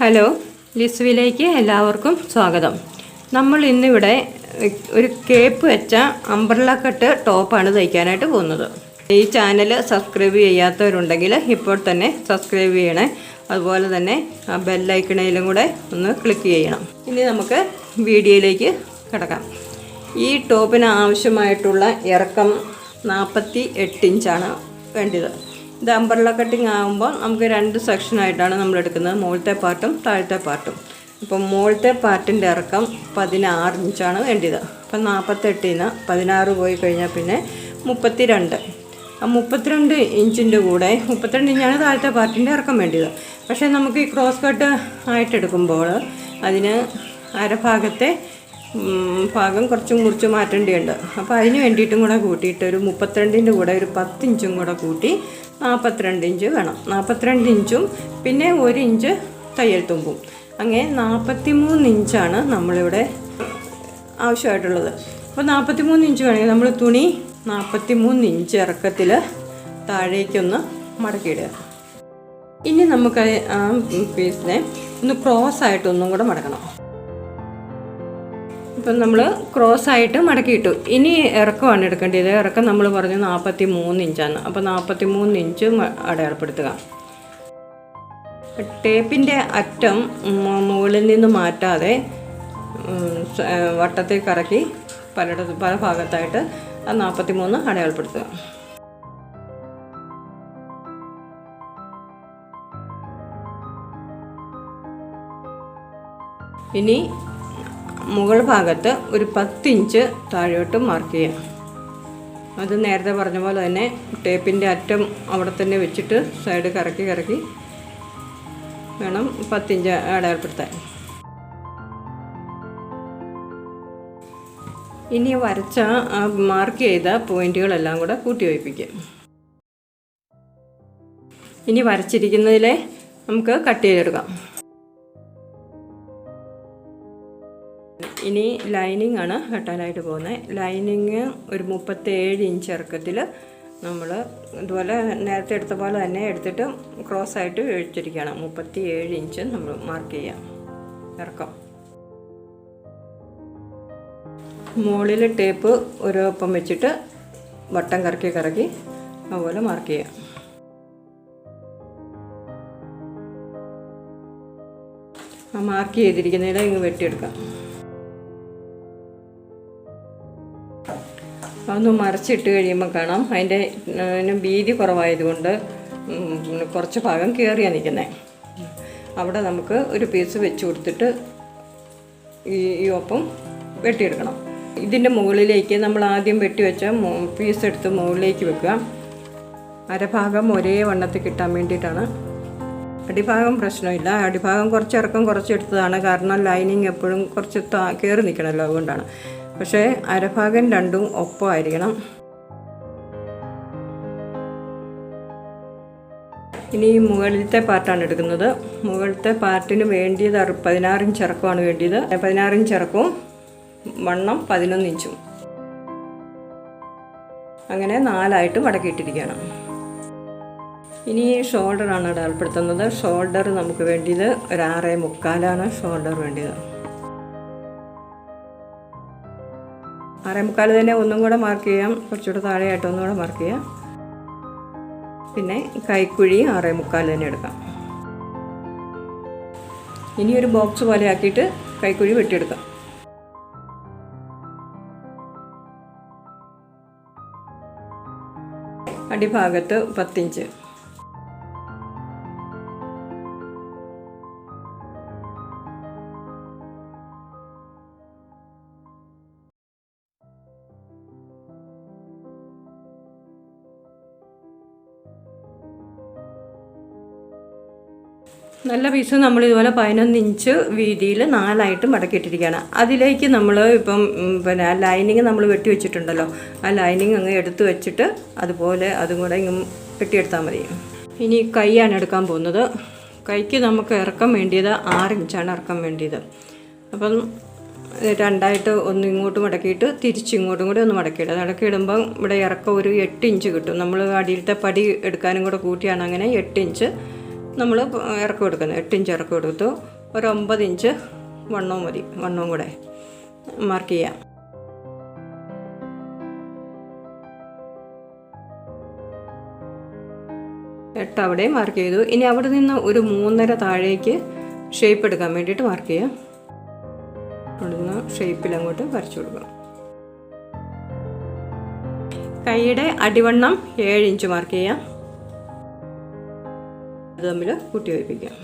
Hello, ലിസ്വിലേക്ക് എല്ലാവർക്കും സ്വാഗതം. നമ്മൾ ഇന്നിവിടെ ഒരു കേപ്പ് വെച്ച അംബ്രല്ല കട്ട് ടോപ്പാണ് തയ്ക്കാനായിട്ട് പോകുന്നത്. ഈ ചാനൽ സബ്സ്ക്രൈബ് ചെയ്യാത്തവരുണ്ടെങ്കിൽ ഇപ്പോൾ തന്നെ സബ്സ്ക്രൈബ് ചെയ്യണേ. അതുപോലെ തന്നെ ആ ബെല്ലൈക്കണയിലും കൂടെ ഒന്ന് ക്ലിക്ക് ചെയ്യണം. ഇനി നമുക്ക് വീഡിയോയിലേക്ക് കിടക്കാം. ഈ ടോപ്പിന് ആവശ്യമായിട്ടുള്ള ഇറക്കം 48 ഇഞ്ചാണ് വേണ്ടത്. ഇത് അംബ്രല്ല കട്ടിങ് ആകുമ്പോൾ നമുക്ക് 2 സെക്ഷനായിട്ടാണ് നമ്മൾ എടുക്കുന്നത്, മുകളിലത്തെ പാർട്ടും താഴത്തെ പാർട്ടും. അപ്പം മുകളിലത്തെ പാർട്ടിൻ്റെ ഇറക്കം 16 ഇഞ്ചാണ് വേണ്ടത്. അപ്പം 48 16 പോയി കഴിഞ്ഞാൽ പിന്നെ 32. ആ 32 ഇഞ്ചിൻ്റെ കൂടെ 32 ഇഞ്ചാണ് താഴത്തെ പാർട്ടിൻ്റെ ഇറക്കം വേണ്ടത്. പക്ഷേ നമുക്ക് ഈ ക്രോസ് കട്ട് ആയിട്ടെടുക്കുമ്പോൾ അതിന് അരഭാഗത്തെ ഭാഗം കുറച്ച് മാറ്റേണ്ടതുണ്ട്. അപ്പോൾ അതിന് വേണ്ടിയിട്ടും കൂടെ കൂട്ടിയിട്ട് ഒരു 32ൻ്റെ കൂടെ ഒരു 10 ഇഞ്ചും കൂടെ കൂട്ടി 42 ഇഞ്ച് വേണം. 42 ഇഞ്ചും പിന്നെ 1 ഇഞ്ച് തയ്യൽ തുമ്പും, അങ്ങനെ 43 ഇഞ്ചാണ് നമ്മളിവിടെ ആവശ്യമായിട്ടുള്ളത്. അപ്പോൾ 43 ഇഞ്ച് വേണമെങ്കിൽ നമ്മൾ തുണി 43 ഇഞ്ച് ഇറക്കത്തിൽ താഴേക്കൊന്ന് മടക്കിയിടുക. ഇനി നമുക്ക് ആ പീസിനെ ഒന്ന് ക്രോസ് ആയിട്ടൊന്നും കൂടെ മടക്കണം. ഇപ്പം നമ്മൾ ക്രോസായിട്ട് മടക്കിയിട്ടു. ഇനി ഇറക്കമാണ് എടുക്കേണ്ടത്. ഇറക്കം നമ്മൾ പറഞ്ഞു 43 ഇഞ്ചാണ്. അപ്പോൾ 43 ഇഞ്ച് അടയാളപ്പെടുത്തുക. ടേപ്പിൻ്റെ അറ്റം മുകളിൽ നിന്ന് മാറ്റാതെ വട്ടത്തിൽ കറക്കി പല ഭാഗത്തായിട്ട് ആ 43 അടയാളപ്പെടുത്തുക. ഇനി മുകൾ ഭാഗത്ത് ഒരു 10 ഇഞ്ച് താഴോട്ട് മാർക്ക് ചെയ്യാം. അത് നേരത്തെ പറഞ്ഞ പോലെ തന്നെ ടേപ്പിൻ്റെ അറ്റം അവിടെ തന്നെ വെച്ചിട്ട് സൈഡ് കറക്കി വേണം 10 ഇഞ്ച് അടയാളപ്പെടുത്താൻ. ഇനി വരച്ച മാർക്ക് ചെയ്ത പോയിന്റുകളെല്ലാം കൂടെ കൂട്ടി യോജിപ്പിക്കുക. ഇനി വരച്ചിരിക്കുന്നതിലെ നമുക്ക് കട്ട് ചെയ്തെടുക്കാം. ഇനി ലൈനിങ് ആണ് വെട്ടാനായിട്ട് പോകുന്നത്. ലൈനിങ് ഒരു 37 ഇഞ്ച് ഇറക്കത്തിൽ നമ്മൾ ഇതുപോലെ നേരത്തെ എടുത്ത പോലെ തന്നെ എടുത്തിട്ട് ക്രോസ് ആയിട്ട് വെച്ചിരിക്കുകയാണ്. 37 ഇഞ്ച് നമ്മൾ മാർക്ക് ചെയ്യാം ഇറക്കം. മുകളിൽ ടേപ്പ് ഒരൊപ്പം വെച്ചിട്ട് വട്ടം കറക്കി അതുപോലെ മാർക്ക് ചെയ്യാം. ആ മാർക്ക് ചെയ്തിരിക്കുന്നതിൽ ഇങ്ങ് വെട്ടിയെടുക്കാം. അതൊന്ന് മറിച്ചിട്ട് കഴിയുമ്പോൾ കാണാം അതിൻ്റെ വീതി കുറവായതുകൊണ്ട് കുറച്ച് ഭാഗം കയറിയാണ് നിൽക്കുന്നത്. അവിടെ നമുക്ക് ഒരു പീസ് വെച്ച് കൊടുത്തിട്ട് ഈ ഒപ്പം വെട്ടിയെടുക്കണം. ഇതിൻ്റെ മുകളിലേക്ക് നമ്മൾ ആദ്യം വെട്ടി വെച്ച പീസ് എടുത്ത് മുകളിലേക്ക് വെക്കുക. അരഭാഗം ഒരേ വണ്ണത്തിൽ കിട്ടാൻ വേണ്ടിയിട്ടാണ്. അടിഭാഗം പ്രശ്നമില്ല. അടിഭാഗം കുറച്ച് ഇറക്കം കുറച്ചെടുത്തതാണ്, കാരണം ലൈനിങ് എപ്പോഴും കുറച്ച് കയറി നിൽക്കണമല്ലോ, അതുകൊണ്ടാണ്. പക്ഷേ അരഭാഗം രണ്ടും ഒപ്പമായിരിക്കണം. ഇനി മുകളിലത്തെ പാർട്ടാണ് എടുക്കുന്നത്. മുകളിലത്തെ പാർട്ടിന് വേണ്ടിയത് 16 ഇഞ്ച് ഇറക്കമാണ് വേണ്ടിയത്. 16 ഇഞ്ച് ഇറക്കവും വണ്ണം 11 ഇഞ്ചും, അങ്ങനെ 4ആയിട്ട് മടക്കിയിട്ടിരിക്കുകയാണ്. ഇനി ഷോൾഡറാണ് അടയാളപ്പെടുത്തുന്നത്. ഷോൾഡർ നമുക്ക് വേണ്ടിയത് ഒരു 6.25 ഷോൾഡർ വേണ്ടിയത്. 6.25 തന്നെ ഒന്നും കൂടെ മാർക്ക് ചെയ്യാം. കുറച്ചുകൂടെ താഴെയായിട്ട് ഒന്നും കൂടെ മാർക്ക് ചെയ്യാം. പിന്നെ കൈക്കുഴി 6.25 തന്നെ എടുക്കാം. ഇനി ഒരു ബോക്സ് പോലെ ആക്കിയിട്ട് കൈക്കുഴി വെട്ടിയെടുക്കാം. അടിഭാഗത്ത് 10 ഇഞ്ച്. നല്ല പീസ് നമ്മൾ ഇതുപോലെ 11 ഇഞ്ച് വീതിയിൽ 4ആയിട്ട് മടക്കിയിട്ടിരിക്കുകയാണ്. അതിലേക്ക് നമ്മൾ ഇപ്പം പിന്നെ ലൈനിങ് നമ്മൾ വെട്ടി വെച്ചിട്ടുണ്ടല്ലോ, ആ ലൈനിങ് അങ്ങ് എടുത്ത് വെച്ചിട്ട് അതുപോലെ അതും കൂടെ ഇങ്ങ് വെട്ടിയെടുത്താൽ മതി. ഇനി കൈയാണ് എടുക്കാൻ പോകുന്നത്. കൈക്ക് നമുക്ക് ഇറക്കം വേണ്ടിയത് 6 ഇഞ്ചാണ് ഇറക്കം വേണ്ടിയത്. അപ്പം 2ആയിട്ട് ഒന്ന് ഇങ്ങോട്ട് മടക്കിയിട്ട് തിരിച്ചിങ്ങോട്ടും കൂടെ ഒന്ന് മടക്കിയിടും. മടക്കിയിടുമ്പം ഇവിടെ ഇറക്കം ഒരു 8 ഇഞ്ച് കിട്ടും. നമ്മൾ അടിയിലത്തെ പടി എടുക്കാനും കൂടെ കൂട്ടിയാണ് അങ്ങനെ 8 ഇഞ്ച് നമ്മൾ ഇറക്കം എടുക്കുന്നത്. 8 ഇഞ്ച് ഇറക്കം എടുത്തു. ഒരു 9 ഇഞ്ച് വണ്ണവും മതി. വണ്ണവും കൂടെ മാർക്ക് ചെയ്യാം. എട്ട് അവിടെ മാർക്ക് ചെയ്തു. ഇനി അവിടെ നിന്ന് ഒരു 3.5 താഴേക്ക് ഷേപ്പ് എടുക്കാൻ വേണ്ടിയിട്ട് മാർക്ക് ചെയ്യാം. അവിടെ നിന്ന് ഷേപ്പിൽ അങ്ങോട്ട് വരച്ചു കൊടുക്കാം. കൈയുടെ അടിവണ്ണം 7 ഇഞ്ച് മാർക്ക് ചെയ്യാം. അത് തമ്മിൽ കൂട്ടി യോജിപ്പിക്കാം.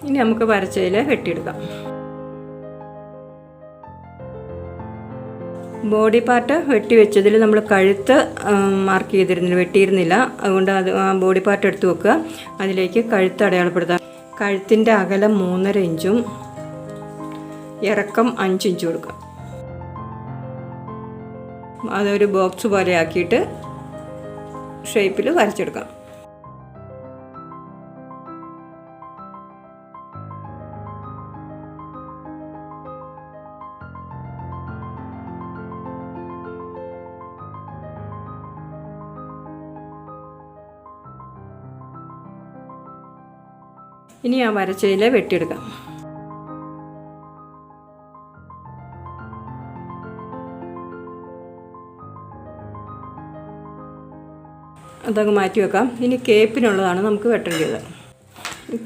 ഇനി നമുക്ക് വരച്ചതിൽ വെട്ടിയെടുക്കാം. ബോഡി പാർട്ട് വെട്ടി വെച്ചതിൽ നമ്മൾ കഴുത്ത് മാർക്ക് ചെയ്തിരുന്നില്ല, വെട്ടിയിരുന്നില്ല. അതുകൊണ്ട് ആ ബോഡി പാർട്ട് എടുത്ത് വെക്കുക. അതിലേക്ക് കഴുത്ത് അടയാളപ്പെടുത്താം. കഴുത്തിൻ്റെ അകലം 3.5 ഇഞ്ചും ഇറക്കം 5 ഇഞ്ചും കൊടുക്കുക. അതൊരു ബോക്സ് പോലെ ആക്കിയിട്ട് ഷേപ്പിൽ വരച്ചെടുക്കാം. ഇനി ആ വരച്ചതിൽ വെട്ടിയെടുക്കാം. അതങ്ങ് മാറ്റി വെക്കാം. ഇനി കേപ്പിനുള്ളതാണ് നമുക്ക് വെട്ടേണ്ടത്.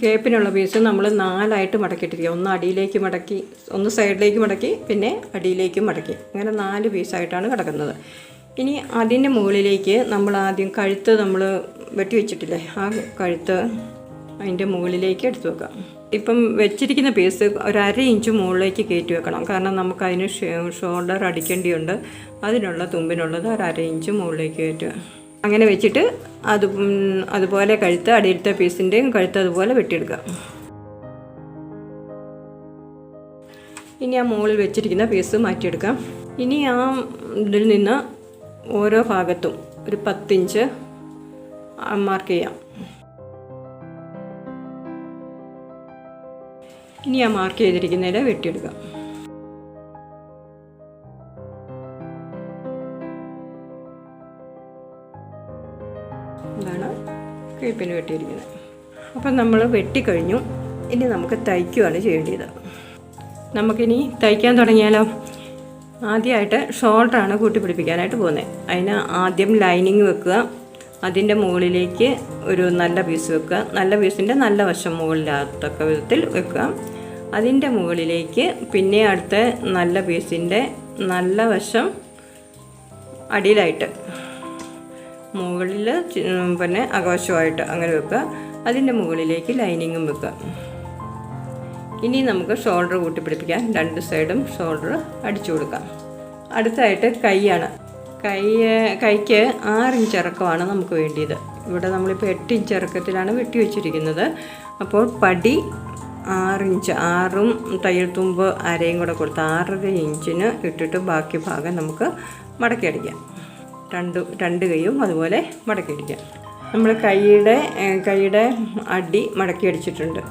കേപ്പിനുള്ള പീസ് നമ്മൾ 4ആയിട്ട് മടക്കിയിട്ടിരിക്കുക. ഒന്ന് അടിയിലേക്ക് മടക്കി, ഒന്ന് സൈഡിലേക്ക് മടക്കി, പിന്നെ അടിയിലേക്കും മടക്കി. അങ്ങനെ 4 പീസായിട്ടാണ് കിടക്കുന്നത്. ഇനി അതിൻ്റെ മുകളിലേക്ക് നമ്മൾ ആദ്യം കഴുത്ത് നമ്മൾ വെട്ടി വെച്ചിട്ടില്ലേ, ആ കഴുത്ത് അതിൻ്റെ മുകളിലേക്ക് എടുത്ത് വെക്കാം. ഇപ്പം വെച്ചിരിക്കുന്ന പീസ് ഒരു 1/2 ഇഞ്ച് മുകളിലേക്ക് കയറ്റി വെക്കണം. കാരണം നമുക്കതിന് ഷോൾഡർ അടിക്കേണ്ടിയുണ്ട്. അതിനുള്ള തുമ്പിനുള്ളത് ഒരു 1/2 ഇഞ്ച് മുകളിലേക്ക് കയറ്റുക. അങ്ങനെ വെച്ചിട്ട് അതുപോലെ കഴുത്ത്, അടിയിലത്തെ പീസിൻ്റെയും കഴുത്ത് അതുപോലെ വെട്ടിയെടുക്കുക. ഇനി ആ മുകളിൽ വെച്ചിരിക്കുന്ന പീസ് മാറ്റിയെടുക്കാം. ഇനി ആ ഇതിൽ നിന്ന് ഓരോ ഭാഗത്തും ഒരു 10 ഇഞ്ച് മാർക്ക് ചെയ്യാം. ഇനി ആ മാർക്ക് ചെയ്തിരിക്കുന്നതിൽ വെട്ടിയെടുക്കാം. ഇതാണ് കേപ്പിന് വെട്ടിയിരിക്കുന്നത്. അപ്പം നമ്മൾ വെട്ടിക്കഴിഞ്ഞു. ഇനി നമുക്ക് തയ്ക്കുകയാണ് ചെയ്യേണ്ടത്. നമുക്കിനി തയ്ക്കാൻ തുടങ്ങിയാലോ? ആദ്യമായിട്ട് ഷോൾഡറാണ് കൂട്ടിപ്പിടിപ്പിക്കാനായിട്ട് പോകുന്നത്. അതിന് ആദ്യം ലൈനിങ് വെക്കുക. അതിൻ്റെ മുകളിലേക്ക് ഒരു നല്ല പീസ് വെക്കുക. നല്ല പീസിൻ്റെ നല്ല വശം മുകളിലാകത്തക്ക വിധത്തിൽ വെക്കുക. അതിൻ്റെ മുകളിലേക്ക് പിന്നെ അടുത്ത നല്ല പീസിൻ്റെ നല്ല വശം അടിയിലായിട്ട്, മുകളിൽ പിന്നെ അകവശമായിട്ട് അങ്ങനെ വെക്കുക. അതിൻ്റെ മുകളിലേക്ക് ലൈനിങ്ങും വെക്കുക. ഇനി നമുക്ക് ഷോൾഡർ കൂട്ടിപ്പിടിപ്പിക്കാൻ 2 സൈഡും ഷോൾഡർ അടിച്ചു കൊടുക്കാം. അടുത്തായിട്ട് കൈയാണ്. കൈക്ക് 6 ഇഞ്ച് ഇറക്കമാണ് നമുക്ക് വേണ്ടിയത്. ഇവിടെ നമ്മളിപ്പോൾ 8 ഇഞ്ച് ഇറക്കത്തിലാണ് വെട്ടി വെച്ചിരിക്കുന്നത്. അപ്പോൾ പടി 6 ഇഞ്ച്, 6ഉം തയ്യൽ തുമ്പ് അരയും കൂടെ കൊടുത്ത് 6.5 ഇഞ്ചിന് ഇട്ടിട്ട് ബാക്കി ഭാഗം നമുക്ക് മടക്കി അടിക്കാം. രണ്ട് കൈയും അതുപോലെ മടക്കി അടിക്കാം. നമ്മൾ കൈയുടെ അടി മടക്കി അടിച്ചിട്ടുണ്ട്.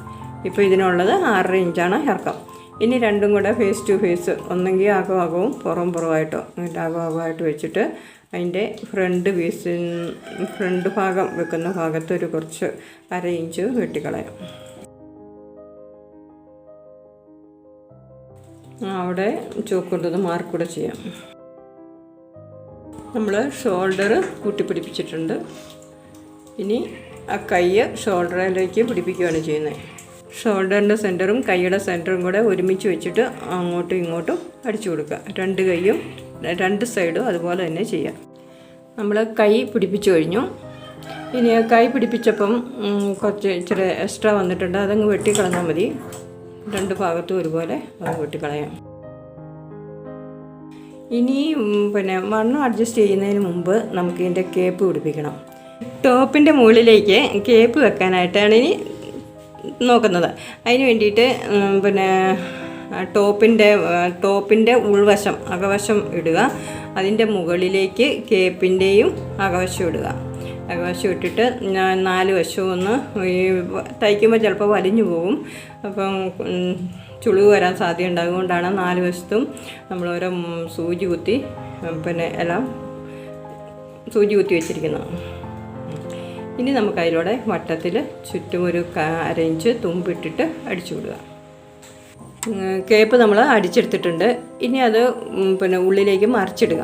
ഇപ്പോൾ ഇതിനുള്ളത് 6.5 ഇഞ്ചാണ് ഇറക്കം. ഇനി രണ്ടും കൂടെ ഫേസ് ടു ഫേസ്, ഒന്നെങ്കിൽ അകവും പുറമായിട്ടോ എന്നിട്ട് അകമായിട്ട് വെച്ചിട്ട് അതിൻ്റെ ഫ്രണ്ട് ഭാഗം വെക്കുന്ന ഭാഗത്ത് ഒരു കുറച്ച് 1/2 ഇഞ്ച് വെട്ടിക്കളയാം. അവിടെ ചോക്ക് കൊണ്ടത് മാർക്ക് കൂടെ ചെയ്യാം. നമ്മൾ ഷോൾഡർ കൂട്ടിപ്പിടിപ്പിച്ചിട്ടുണ്ട്. ഇനി ആ കൈ ഷോൾഡറിലേക്ക് പിടിപ്പിക്കുകയാണ് ചെയ്യുന്നത്. ഷോൾഡറിൻ്റെ സെൻറ്ററും കൈയുടെ സെൻറ്ററും കൂടെ ഒരുമിച്ച് വെച്ചിട്ട് അങ്ങോട്ടും ഇങ്ങോട്ടും അടിച്ചു കൊടുക്കുക. 2 കൈയും 2 സൈഡും അതുപോലെ തന്നെ ചെയ്യാം. നമ്മൾ കൈ പിടിപ്പിച്ചു കഴിഞ്ഞു. ഇനി കൈ പിടിപ്പിച്ചപ്പം കുറച്ച് ഇച്ചിരി എക്സ്ട്രാ വന്നിട്ടുണ്ട്. അതങ്ങ് വെട്ടിക്കളഞ്ഞാൽ മതി. 2 ഭാഗത്തും ഒരുപോലെ അത് വെട്ടിക്കളയാം. ഇനി പിന്നെ വണ്ണം അഡ്ജസ്റ്റ് ചെയ്യുന്നതിന് മുമ്പ് നമുക്ക് ഇതിൻ്റെ കേപ്പ് പിടിപ്പിക്കണം. ടോപ്പിൻ്റെ മുകളിലേക്ക് കേപ്പ് വെക്കാനായിട്ടാണ് ഇനി നോക്കുന്നത്. അതിന് വേണ്ടിയിട്ട് പിന്നെ ടോപ്പിൻ്റെ ഉൾവശം അകവശം ഇടുക. അതിൻ്റെ മുകളിലേക്ക് കേപ്പിൻ്റെയും അകവശം ഇടുക. അകവശം ഇട്ടിട്ട് 4 വശവും ഒന്ന് തയ്ക്കുമ്പോൾ ചിലപ്പോൾ വലിഞ്ഞു പോകും. അപ്പം ചുളിവ് വരാൻ സാധ്യത ഉണ്ടാകുകൊണ്ടാണ് 4 വശത്തും നമ്മൾ ഓരോ സൂചി കുത്തി പിന്നെ എല്ലാം സൂചി കുത്തി വെച്ചിരിക്കുന്നത്. ഇനി നമുക്ക് അതിലൂടെ വട്ടത്തിൽ ചുറ്റും ഒരു 1/2 ഇഞ്ച് തുമ്പിട്ടിട്ട് അടിച്ചു വിടുക. കേപ്പ് നമ്മൾ അടിച്ചെടുത്തിട്ടുണ്ട്. ഇനി അത് ഉള്ളിലേക്ക് മറിച്ചിടുക.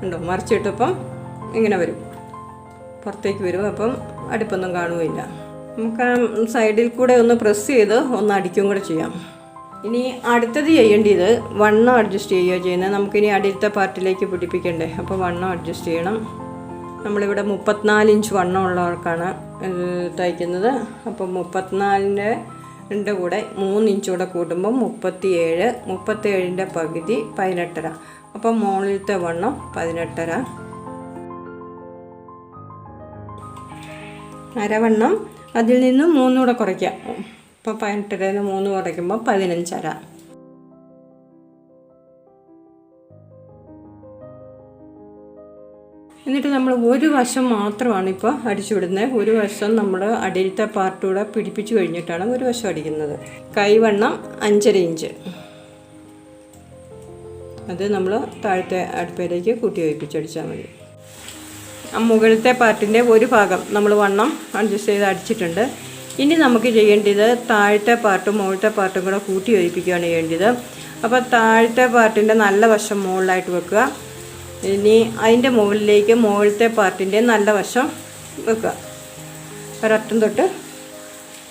ഉണ്ടോ, മറിച്ചിട്ടപ്പം ഇങ്ങനെ വരും, പുറത്തേക്ക് വരും. അപ്പം അടുപ്പൊന്നും കാണുകയില്ല. നമുക്ക് ആ സൈഡിൽ കൂടെ ഒന്ന് പ്രസ് ചെയ്ത് ഒന്ന് അടിക്കും കൂടെ ചെയ്യാം. ഇനി അടുത്തത് ചെയ്യേണ്ടത് വണ്ണം അഡ്ജസ്റ്റ് ചെയ്യുകയോ ചെയ്യുന്നത്. നമുക്കിനി അടിയിലത്തെ പാർട്ടിലേക്ക് പിടിപ്പിക്കണ്ടേ, അപ്പോൾ വണ്ണം അഡ്ജസ്റ്റ് ചെയ്യണം. നമ്മളിവിടെ 34 ഇഞ്ച് വണ്ണം ഉള്ളവർക്കാണ് തയ്ക്കുന്നത്. അപ്പോൾ 34ൻ്റെ കൂടെ 3 ഇഞ്ച് കൂടെ കൂട്ടുമ്പോൾ 37, 37ൻ്റെ പകുതി 18.5. അപ്പം മുകളിലത്തെ വണ്ണം 18.5. അരവണ്ണം അതിൽ നിന്ന് 3 കൂടെ കുറയ്ക്കാം. ഇപ്പോൾ 18.5 3 കുറയ്ക്കുമ്പോൾ 15.5. എന്നിട്ട് നമ്മൾ ഒരു വശം മാത്രമാണ് ഇപ്പോൾ അടിച്ചു വിടുന്നത്. ഒരു വശം നമ്മൾ അടിയിലത്തെ പാർട്ടൂടെ പിടിപ്പിച്ച് കഴിഞ്ഞിട്ടാണ് ഒരു വശം അടിക്കുന്നത്. കൈവണ്ണം 5.5 ഇഞ്ച് അത് നമ്മൾ താഴത്തെ അടുപ്പിലേക്ക് കൂട്ടി യോജിപ്പിച്ചടിച്ചാൽ മതി. ആ മുകളിലത്തെ പാർട്ടിൻ്റെ ഒരു ഭാഗം നമ്മൾ വണ്ണം അഡ്ജസ്റ്റ് ചെയ്ത് അടിച്ചിട്ടുണ്ട്. ഇനി നമുക്ക് ചെയ്യേണ്ടത് താഴത്തെ പാർട്ടും മുകളിലത്തെ പാർട്ടും കൂടെ കൂട്ടി യോജിപ്പിക്കുകയാണ് ചെയ്യേണ്ടത്. അപ്പോൾ താഴത്തെ പാർട്ടിൻ്റെ നല്ല വശം മുകളിലായിട്ട് വെക്കുക. ഇനി അതിൻ്റെ മുകളിലേക്ക് മുകളിലത്തെ പാർട്ടിൻ്റെ നല്ല വശം വെക്കുക. ഒരറ്റം തൊട്ട്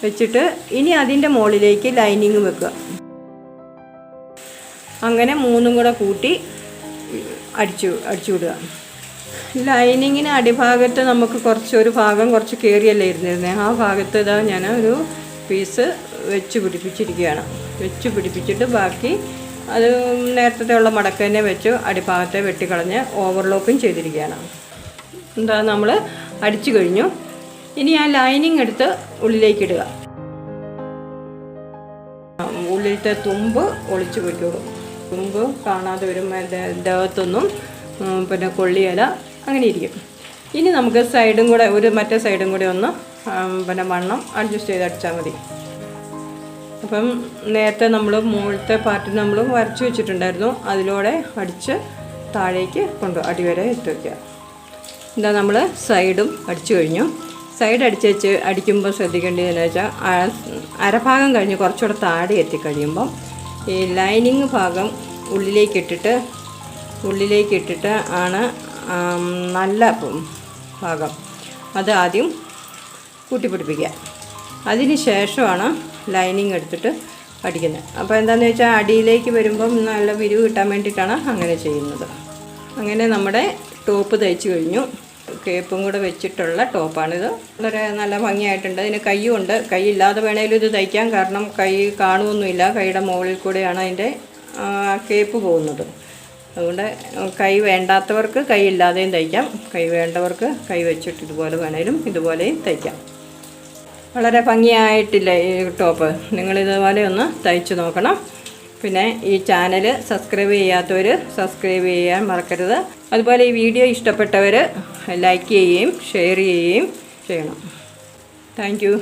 വെച്ചിട്ട് ഇനി അതിൻ്റെ മുകളിലേക്ക് ലൈനിങ് വെക്കുക. അങ്ങനെ 3 കൂടെ കൂട്ടി അടിച്ചു വിടുക. ലൈനിങ്ങിന് അടിഭാഗത്ത് നമുക്ക് ഒരു ഭാഗം കുറച്ച് കയറിയല്ലേ ഇരുന്നിരുന്നത്. ആ ഭാഗത്ത് ഇതാ ഞാൻ ഒരു പീസ് വെച്ച് പിടിപ്പിച്ചിരിക്കുകയാണ്. വെച്ച് പിടിപ്പിച്ചിട്ട് ബാക്കി അത് നേരത്തെ ഉള്ള മടക്ക് തന്നെ വെച്ച് അടിഭാഗത്തെ വെട്ടിക്കളഞ്ഞ് ഓവർലോക്കും ചെയ്തിരിക്കുകയാണ്. എന്താ നമ്മൾ അടിച്ചു കഴിഞ്ഞു. ഇനി ആ ലൈനിങ് എടുത്ത് ഉള്ളിലേക്ക് ഇടുക. ഉള്ളിലത്തെ തുമ്പ് ഒളിച്ചു പോയിക്കോളും. തുമ്പ് കാണാതെ വരും. ദേഹത്തൊന്നും കൊള്ളിയില, അങ്ങനെ ഇരിക്കും. ഇനി നമുക്ക് സൈഡും കൂടെ മറ്റേ സൈഡും കൂടെ ഒന്ന് വണ്ണം അഡ്ജസ്റ്റ് ചെയ്ത് അടിച്ചാൽ മതി. അപ്പം നേരത്തെ നമ്മൾ മുകളിലത്തെ പാർട്ടി നമ്മൾ വരച്ച് വെച്ചിട്ടുണ്ടായിരുന്നു. അതിലൂടെ അടിച്ച് താഴേക്ക് അടിവരെ എത്തി വയ്ക്കുക. എന്താ നമ്മൾ സൈഡും അടിച്ചു കഴിഞ്ഞു. സൈഡ് അടിക്കുമ്പോൾ ശ്രദ്ധിക്കേണ്ടതെന്ന് വെച്ചാൽ അരഭാഗം കഴിഞ്ഞ് കുറച്ചുകൂടെ താഴെ എത്തിക്കഴിയുമ്പം ഈ ലൈനിങ് ഭാഗം ഉള്ളിലേക്കിട്ടിട്ട് ആണ് നല്ല ഭാഗം അത് ആദ്യം കൂട്ടിപ്പിടിപ്പിക്കുക. അതിന് ശേഷമാണ് ലൈനിങ് എടുത്തിട്ട് അടിക്കുന്നത്. അപ്പോൾ എന്താണെന്ന് വെച്ചാൽ അടിയിലേക്ക് വരുമ്പം നല്ല വിരിവ് കിട്ടാൻ വേണ്ടിയിട്ടാണ് അങ്ങനെ ചെയ്യുന്നത്. അങ്ങനെ നമ്മുടെ ടോപ്പ് തയ്ച്ചു കഴിഞ്ഞു. കേപ്പും കൂടെ വെച്ചിട്ടുള്ള ടോപ്പാണിത്. വളരെ നല്ല ഭംഗിയായിട്ടുണ്ട്. ഇതിന് കൈയുണ്ട്. കൈ ഇല്ലാതെ വേണേലും ഇത് തയ്ക്കാം. കാരണം കൈ കാണുമൊന്നുമില്ല. കൈയുടെ മുകളിൽ കൂടെയാണ് അതിൻ്റെ കേപ്പ് പോകുന്നത്. അതുകൊണ്ട് കൈ വേണ്ടാത്തവർക്ക് കൈ ഇല്ലാതെയും തയ്ക്കാം. കൈ വേണ്ടവർക്ക് കൈ വെച്ചിട്ട് ഇതുപോലെ വേണേലും ഇതുപോലെയും തയ്ക്കാം. വളരെ ഭംഗിയായിട്ടില്ല ഈ ടോപ്പ്. നിങ്ങളിതുപോലെ ഒന്ന് തയ്ച്ചു നോക്കണം. പിന്നെ ഈ ചാനൽ സബ്സ്ക്രൈബ് ചെയ്യാത്തവർ സബ്സ്ക്രൈബ് ചെയ്യാൻ മറക്കരുത്. അതുപോലെ ഈ വീഡിയോ ഇഷ്ടപ്പെട്ടവർ ലൈക്ക് ചെയ്യുകയും ഷെയർ ചെയ്യുകയും ചെയ്യണം. Thank you.